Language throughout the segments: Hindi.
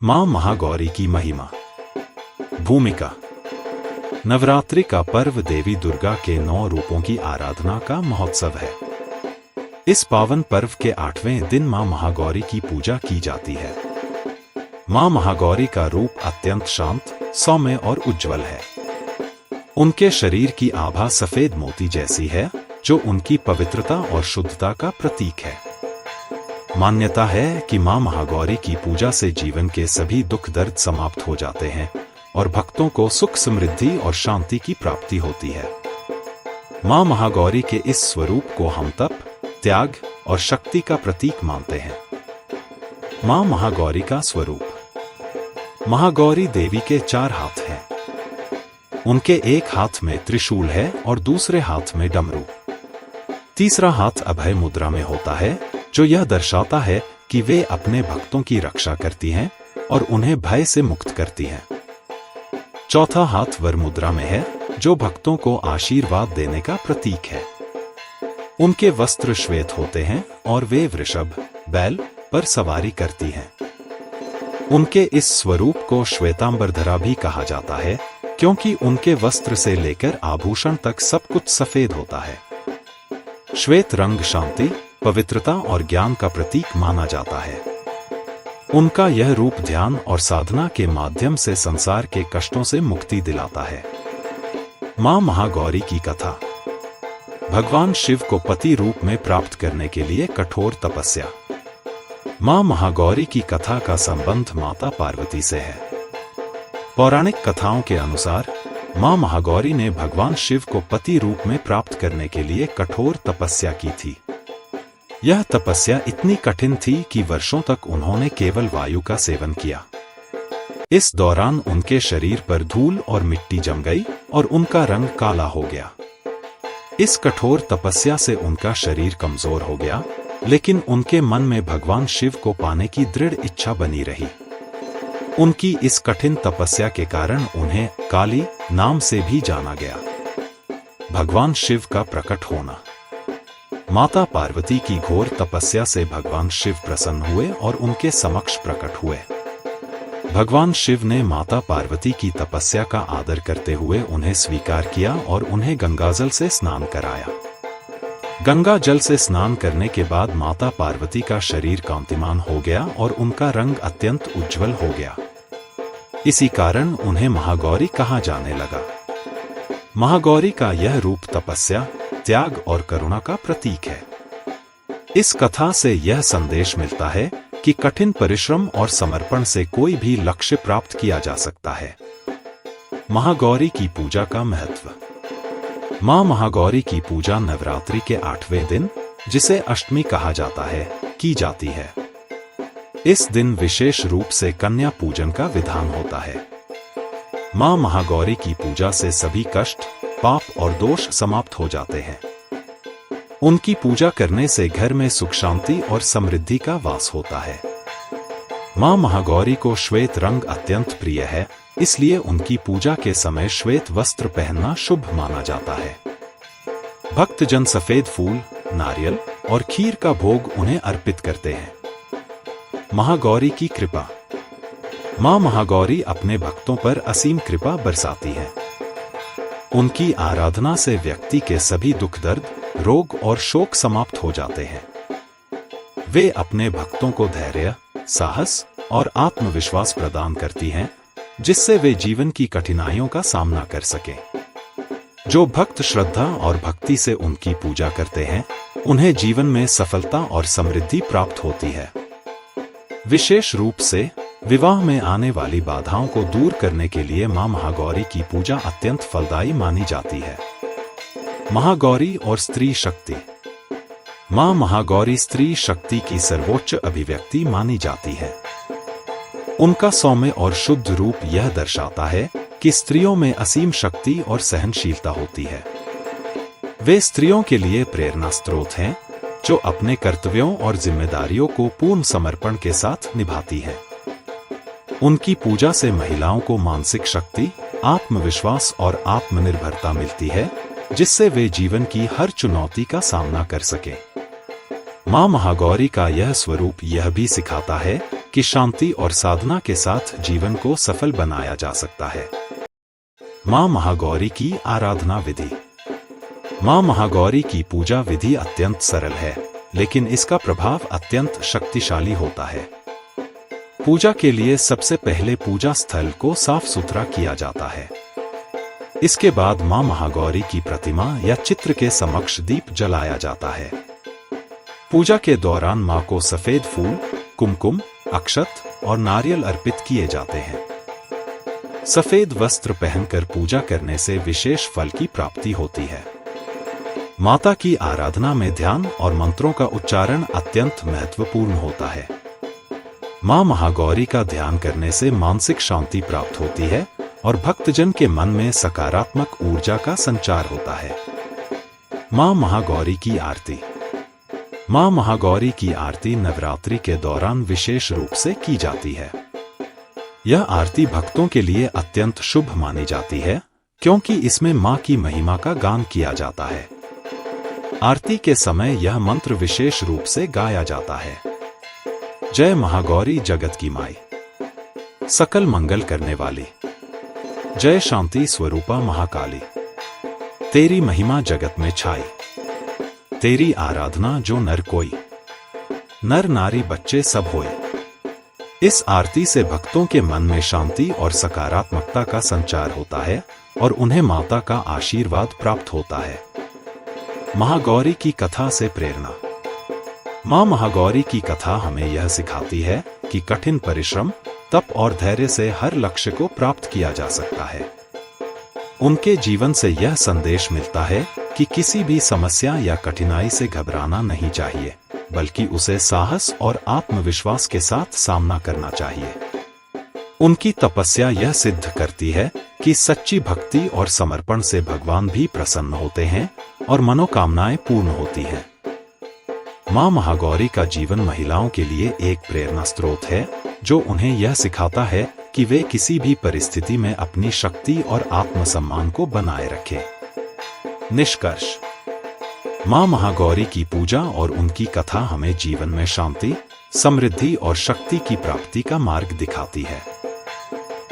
मां महागौरी की महिमा। भूमिका। नवरात्रि का पर्व देवी दुर्गा के 9 रूपों की आराधना का महोत्सव है। इस पावन पर्व के 8वें दिन मां महागौरी की पूजा की जाती है। मां महागौरी का रूप अत्यंत शांत, सौम्य और उज्ज्वल है। उनके शरीर की आभा सफेद मोती जैसी है, जो उनकी पवित्रता और शुद्धता का प्रतीक है। मान्यता है कि मां महागौरी की पूजा से जीवन के सभी दुख दर्द समाप्त हो जाते हैं और भक्तों को सुख, समृद्धि और शांति की प्राप्ति होती है। मां महागौरी के इस स्वरूप को हम तप, त्याग और शक्ति का प्रतीक मानते हैं। मां महागौरी का स्वरूप। महागौरी देवी के 4 हाथ हैं। उनके एक हाथ में त्रिशूल है और दूसरे हाथ में डमरू। तीसरा हाथ अभय मुद्रा में होता है, जो यह दर्शाता है कि वे अपने भक्तों की रक्षा करती हैं और उन्हें भय से मुक्त करती हैं। चौथा हाथ वर मुद्रा में है, जो भक्तों को आशीर्वाद देने का प्रतीक है। उनके वस्त्र श्वेत होते हैं और वे वृषभ, बैल पर सवारी करती हैं। उनके इस स्वरूप को श्वेतांबरधरा भी कहा जाता है, क्योंकि उनके वस्त्र से लेकर आभूषण तक सब कुछ सफेद होता है। श्वेत रंग शांति, पवित्रता और ज्ञान का प्रतीक माना जाता है। उनका यह रूप ध्यान और साधना के माध्यम से संसार के कष्टों से मुक्ति दिलाता है। मां महागौरी की कथा। भगवान शिव को पति रूप में प्राप्त करने के लिए कठोर तपस्या। मां महागौरी की कथा का संबंध माता पार्वती से है। पौराणिक कथाओं के अनुसार मां महागौरी ने भगवान शिव को पति रूप में प्राप्त करने के लिए कठोर तपस्या की थी। यह तपस्या इतनी कठिन थी कि वर्षों तक उन्होंने केवल वायु का सेवन किया। इस दौरान उनके शरीर पर धूल और मिट्टी जम गई और उनका रंग काला हो गया। इस कठोर तपस्या से उनका शरीर कमजोर हो गया, लेकिन उनके मन में भगवान शिव को पाने की दृढ़ इच्छा बनी रही। उनकी इस कठिन तपस्या के कारण उन्हें काली नाम से भी जाना गया। भगवान शिव का प्रकट होना। माता पार्वती की घोर तपस्या से भगवान शिव प्रसन्न हुए और उनके समक्ष प्रकट हुए। भगवान शिव ने माता पार्वती की तपस्या का आदर करते हुए उन्हें स्वीकार किया और उन्हें गंगाजल से स्नान कराया। गंगा जल से स्नान करने के बाद माता पार्वती का शरीर कांतिमान हो गया और उनका रंग अत्यंत उज्ज्वल हो गया। इसी कारण उन्हें महागौरी कहा जाने लगा। महागौरी का यह रूप तपस्या, त्याग और करुणा का प्रतीक है। इस कथा से यह संदेश मिलता है कि कठिन परिश्रम और समर्पण से कोई भी लक्ष्य प्राप्त किया जा सकता है। महागौरी की पूजा का महत्व। मां महागौरी की पूजा नवरात्रि के 8वें दिन, जिसे अष्टमी कहा जाता है, की जाती है। इस दिन विशेष रूप से कन्या पूजन का विधान होता है। मां महागौरी की पूजा से सभी कष्ट, पाप और दोष समाप्त हो जाते हैं। उनकी पूजा करने से घर में सुख, शांति और समृद्धि का वास होता है। मां महागौरी को श्वेत रंग अत्यंत प्रिय है, इसलिए उनकी पूजा के समय श्वेत वस्त्र पहनना शुभ माना जाता है। भक्तजन सफेद फूल, नारियल और खीर का भोग उन्हें अर्पित करते हैं। महागौरी की कृपा। मां महागौरी अपने भक्तों पर असीम कृपा बरसाती है। उनकी आराधना से व्यक्ति के सभी दुख दर्द, रोग और शोक समाप्त हो जाते हैं। वे अपने भक्तों को धैर्य, साहस और आत्मविश्वास प्रदान करती हैं, जिससे वे जीवन की कठिनाइयों का सामना कर सकें। जो भक्त श्रद्धा और भक्ति से उनकी पूजा करते हैं, उन्हें जीवन में सफलता और समृद्धि प्राप्त होती है। विशेष रूप से विवाह में आने वाली बाधाओं को दूर करने के लिए मां महागौरी की पूजा अत्यंत फलदायी मानी जाती है। महागौरी और स्त्री शक्ति। मां महागौरी स्त्री शक्ति की सर्वोच्च अभिव्यक्ति मानी जाती है। उनका सौम्य और शुद्ध रूप यह दर्शाता है कि स्त्रियों में असीम शक्ति और सहनशीलता होती है। वे स्त्रियों के लिए प्रेरणा स्रोत हैं, जो अपने कर्तव्यों और जिम्मेदारियों को पूर्ण समर्पण के साथ निभाती हैं। उनकी पूजा से महिलाओं को मानसिक शक्ति, आत्मविश्वास और आत्मनिर्भरता मिलती है, जिससे वे जीवन की हर चुनौती का सामना कर सकें। मां महागौरी का यह स्वरूप यह भी सिखाता है कि शांति और साधना के साथ जीवन को सफल बनाया जा सकता है। मां महागौरी की आराधना विधि। मां महागौरी की पूजा विधि अत्यंत सरल है, लेकिन इसका प्रभाव अत्यंत शक्तिशाली होता है। पूजा के लिए सबसे पहले पूजा स्थल को साफ सुथरा किया जाता है। इसके बाद मां महागौरी की प्रतिमा या चित्र के समक्ष दीप जलाया जाता है। पूजा के दौरान मां को सफेद फूल, कुमकुम, अक्षत और नारियल अर्पित किए जाते हैं। सफेद वस्त्र पहनकर पूजा करने से विशेष फल की प्राप्ति होती है। माता की आराधना में ध्यान और मंत्रों का उच्चारण अत्यंत महत्वपूर्ण होता है। मां महागौरी का ध्यान करने से मानसिक शांति प्राप्त होती है और भक्तजन के मन में सकारात्मक ऊर्जा का संचार होता है। मां महागौरी की आरती। मां महागौरी की आरती नवरात्रि के दौरान विशेष रूप से की जाती है। यह आरती भक्तों के लिए अत्यंत शुभ मानी जाती है, क्योंकि इसमें मां की महिमा का गान किया जाता है। आरती के समय यह मंत्र विशेष रूप से गाया जाता है। जय महागौरी जगत की माई, सकल मंगल करने वाली। जय शांति स्वरूपा महाकाली, तेरी महिमा जगत में छाई। तेरी आराधना जो नर कोई, नर नारी बच्चे सब होए। इस आरती से भक्तों के मन में शांति और सकारात्मकता का संचार होता है और उन्हें माता का आशीर्वाद प्राप्त होता है। महागौरी की कथा से प्रेरणा। मां महागौरी की कथा हमें यह सिखाती है कि कठिन परिश्रम, तप और धैर्य से हर लक्ष्य को प्राप्त किया जा सकता है। उनके जीवन से यह संदेश मिलता है कि किसी भी समस्या या कठिनाई से घबराना नहीं चाहिए, बल्कि उसे साहस और आत्मविश्वास के साथ सामना करना चाहिए। उनकी तपस्या यह सिद्ध करती है कि सच्ची भक्ति और समर्पण से भगवान भी प्रसन्न होते हैं और मनोकामनाएं पूर्ण होती हैं। मां महागौरी का जीवन महिलाओं के लिए एक प्रेरणा स्रोत है, जो उन्हें यह सिखाता है कि वे किसी भी परिस्थिति में अपनी शक्ति और आत्मसम्मान को बनाए रखें। निष्कर्ष। मां महागौरी की पूजा और उनकी कथा हमें जीवन में शांति, समृद्धि और शक्ति की प्राप्ति का मार्ग दिखाती है।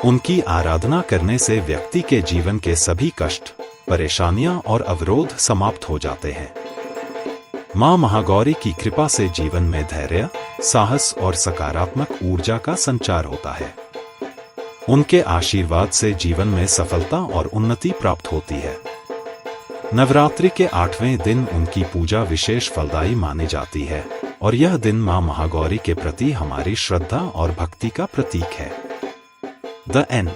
उनकी आराधना करने से व्यक्ति के जीवन के सभी कष्ट, परेशानियां और अवरोध समाप्त हो जाते हैं। मां महागौरी की कृपा से जीवन में धैर्य, साहस और सकारात्मक ऊर्जा का संचार होता है। उनके आशीर्वाद से जीवन में सफलता और उन्नति प्राप्त होती है। नवरात्रि के 8वें दिन उनकी पूजा विशेष फलदायी मानी जाती है और यह दिन मां महागौरी के प्रति हमारी श्रद्धा और भक्ति का प्रतीक है। The end.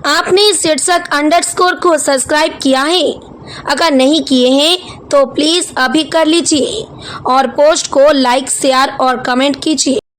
आपने शीर्षक अंडरस्कोर को सब्सक्राइब किया है? अगर नहीं किए हैं तो प्लीज़ अभी कर लीजिए और पोस्ट को लाइक, शेयर और कमेंट कीजिए।